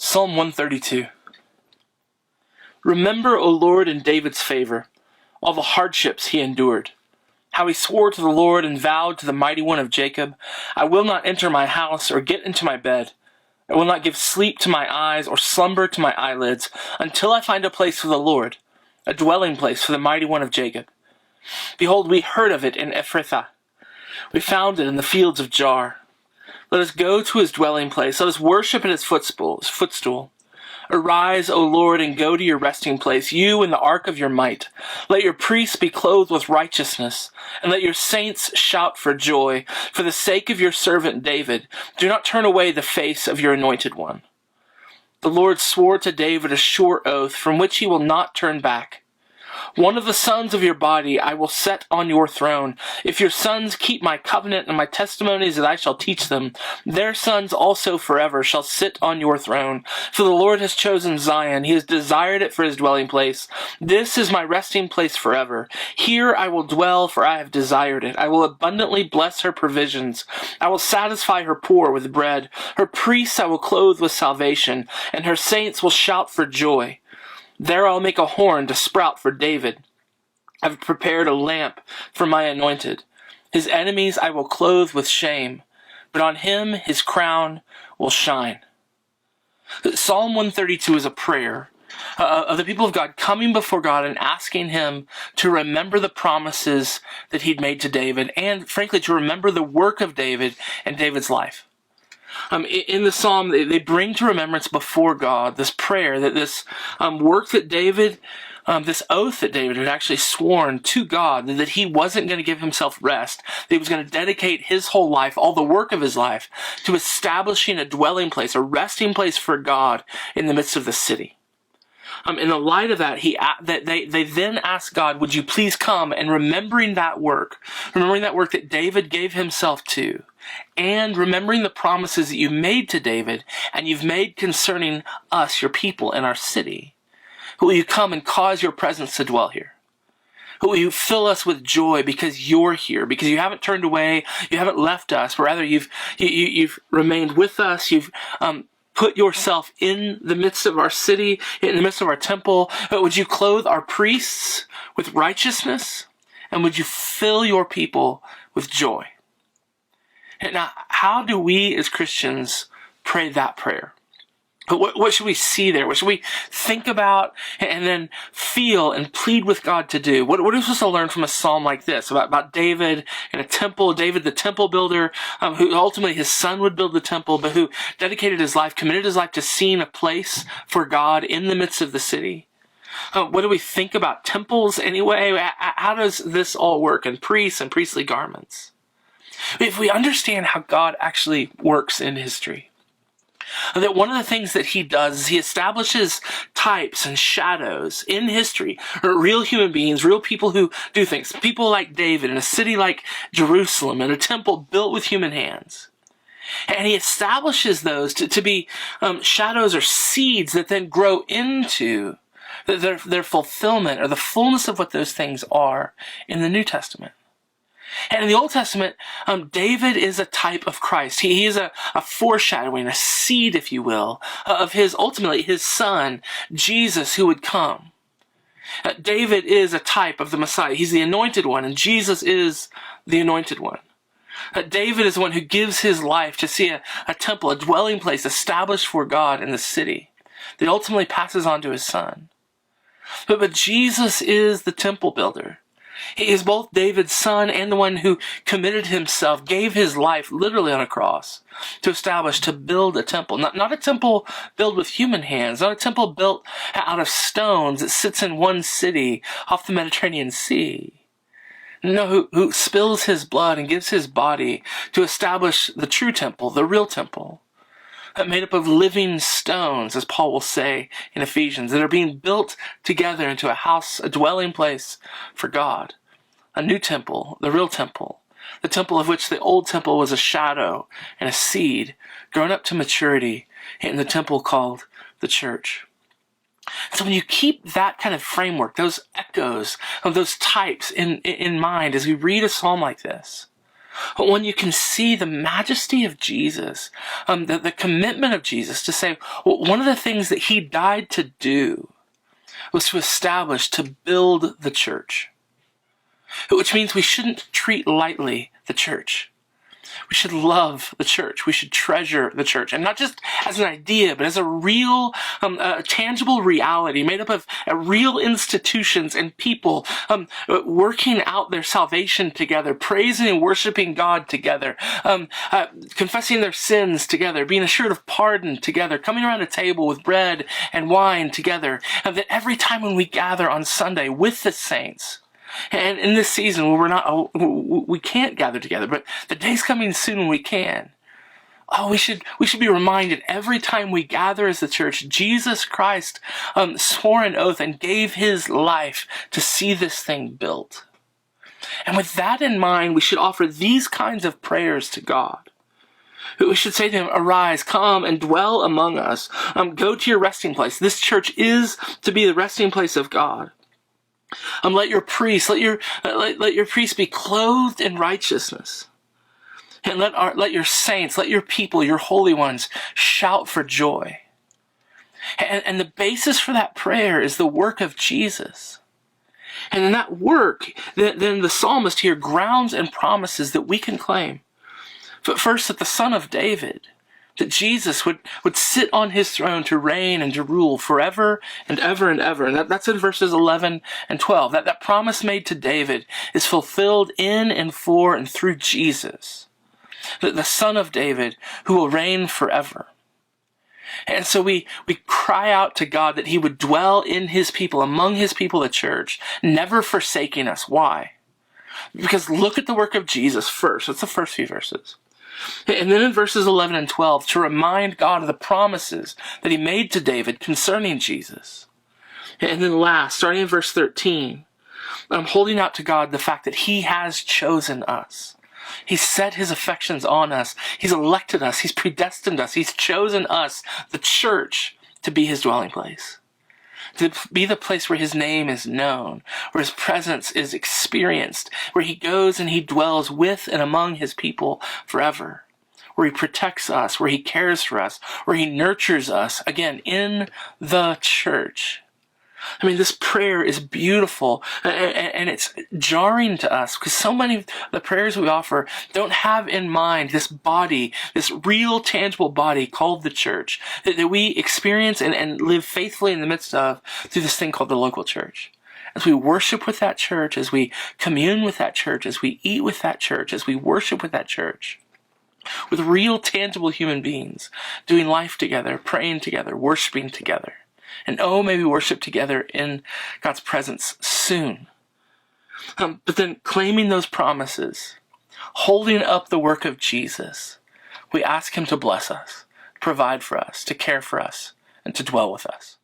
Psalm 132. Remember, O Lord, in David's favor, all the hardships he endured. How he swore to the Lord and vowed to the Mighty One of Jacob, I will not enter my house or get into my bed. I will not give sleep to my eyes or slumber to my eyelids until I find a place for the Lord, a dwelling place for the Mighty One of Jacob. Behold, we heard of it in Ephrathah. We found it in the fields of Jar. Let us go to his dwelling place. Let us worship at his footstool. Arise, O Lord, and go to your resting place, you in the ark of your might. Let your priests be clothed with righteousness, and let your saints shout for joy. For the sake of your servant David, do not turn away the face of your anointed one. The Lord swore to David a sure oath, from which he will not turn back. One of the sons of your body I will set on your throne. If your sons keep my covenant and my testimonies that I shall teach them, their sons also forever shall sit on your throne. For the Lord has chosen Zion. He has desired it for his dwelling place. This is my resting place forever. Here I will dwell, for I have desired it. I will abundantly bless her provisions. I will satisfy her poor with bread. Her priests I will clothe with salvation, and her saints will shout for joy. There I'll make a horn to sprout for David. I've prepared a lamp for my anointed. His enemies I will clothe with shame, but on him his crown will shine. Psalm 132 is a prayer of the people of God coming before God and asking him to remember the promises that he'd made to David, and frankly to remember the work of David and David's life. In the psalm, they bring to remembrance before God this prayer, that this work that David, this oath that David had actually sworn to God, that he wasn't going to give himself rest, that he was going to dedicate his whole life, all the work of his life, to establishing a dwelling place, a resting place for God in the midst of the city. In the light of that, they then ask God, would you please come, and remembering that work that David gave himself to, and remembering the promises that you made to David and you've made concerning us, your people, and our city, will you come and cause your presence to dwell here? Will you fill us with joy because you're here, because you haven't turned away, you haven't left us, but rather you've remained with us, you've put yourself in the midst of our city, in the midst of our temple. But would you clothe our priests with righteousness? And would you fill your people with joy? And now, how do we as Christians pray that prayer? What should we see there? What should we think about and then feel and plead with God to do? What are we supposed to learn from a psalm like this about David and a temple, David the temple builder, who ultimately his son would build the temple, but who dedicated his life, committed his life to seeing a place for God in the midst of the city? What do we think about temples anyway? How does this all work? And priests and priestly garments? If we understand how God actually works in history, that one of the things that he does is he establishes types and shadows in history, or real human beings, real people who do things, people like David in a city like Jerusalem, and a temple built with human hands. And he establishes those to be shadows or seeds that then grow into their fulfillment, or the fullness of what those things are in the New Testament. And in the Old Testament, David is a type of Christ. He is a foreshadowing, a seed, if you will, of ultimately his son, Jesus, who would come. David is a type of the Messiah. He's the anointed one, and Jesus is the anointed one. David is the one who gives his life to see a temple, a dwelling place established for God in the city that ultimately passes on to his son. But Jesus is the temple builder. He is both David's son and the one who committed himself, gave his life literally on a cross to build a temple. Not a temple built with human hands, not a temple built out of stones that sits in one city off the Mediterranean Sea. No, who spills his blood and gives his body to establish the true temple, the real temple, made up of living stones, as Paul will say in Ephesians, that are being built together into a house, a dwelling place for God. A new temple, the real temple, the temple of which the old temple was a shadow and a seed, grown up to maturity in the temple called the church. So when you keep that kind of framework, those echoes of those types in mind as we read a psalm like this, One you can see the majesty of Jesus, the commitment of Jesus to say, well, one of the things that he died to do was to establish, to build the church. Which means we shouldn't treat lightly the church. We should love the church. We should treasure the church. And not just as an idea, but as a real, tangible reality made up of real institutions and people working out their salvation together, praising and worshiping God together, confessing their sins together, being assured of pardon together, coming around a table with bread and wine together. And that every time when we gather on Sunday with the saints, and in this season where we can't gather together, but the day's coming soon when we can. Oh, we should be reminded every time we gather as the church, Jesus Christ swore an oath and gave his life to see this thing built. And with that in mind, we should offer these kinds of prayers to God. We should say to him, arise, come and dwell among us. Go to your resting place. This church is to be the resting place of God. Let your priests, let your priests be clothed in righteousness. And let your saints, let your people, your holy ones, shout for joy. And the basis for that prayer is the work of Jesus. And in that work, then the psalmist here grounds and promises that we can claim. But first, that the Son of David, that Jesus would sit on his throne to reign and to rule forever and ever and ever. And that's in verses 11 and 12. That promise made to David is fulfilled in and for and through Jesus, the Son of David, who will reign forever. And so we cry out to God that he would dwell in his people, among his people, the church, never forsaking us. Why? Because look at the work of Jesus first. That's the first few verses. And then in verses 11 and 12, to remind God of the promises that he made to David concerning Jesus. And then last, starting in verse 13, I'm holding out to God the fact that he has chosen us. He's set his affections on us. He's elected us. He's predestined us. He's chosen us, the church, to be his dwelling place. To be the place where his name is known, where his presence is experienced, where he goes and he dwells with and among his people forever, where he protects us, where he cares for us, where he nurtures us, again, in the church. I mean, this prayer is beautiful, and it's jarring to us because so many of the prayers we offer don't have in mind this body, this real tangible body called the church that we experience and live faithfully in the midst of through this thing called the local church. As we worship with that church, as we commune with that church, as we eat with that church, as we worship with that church, with real tangible human beings doing life together, praying together, worshiping together. And oh, may we worship together in God's presence soon. But then claiming those promises, holding up the work of Jesus, we ask him to bless us, provide for us, to care for us, and to dwell with us.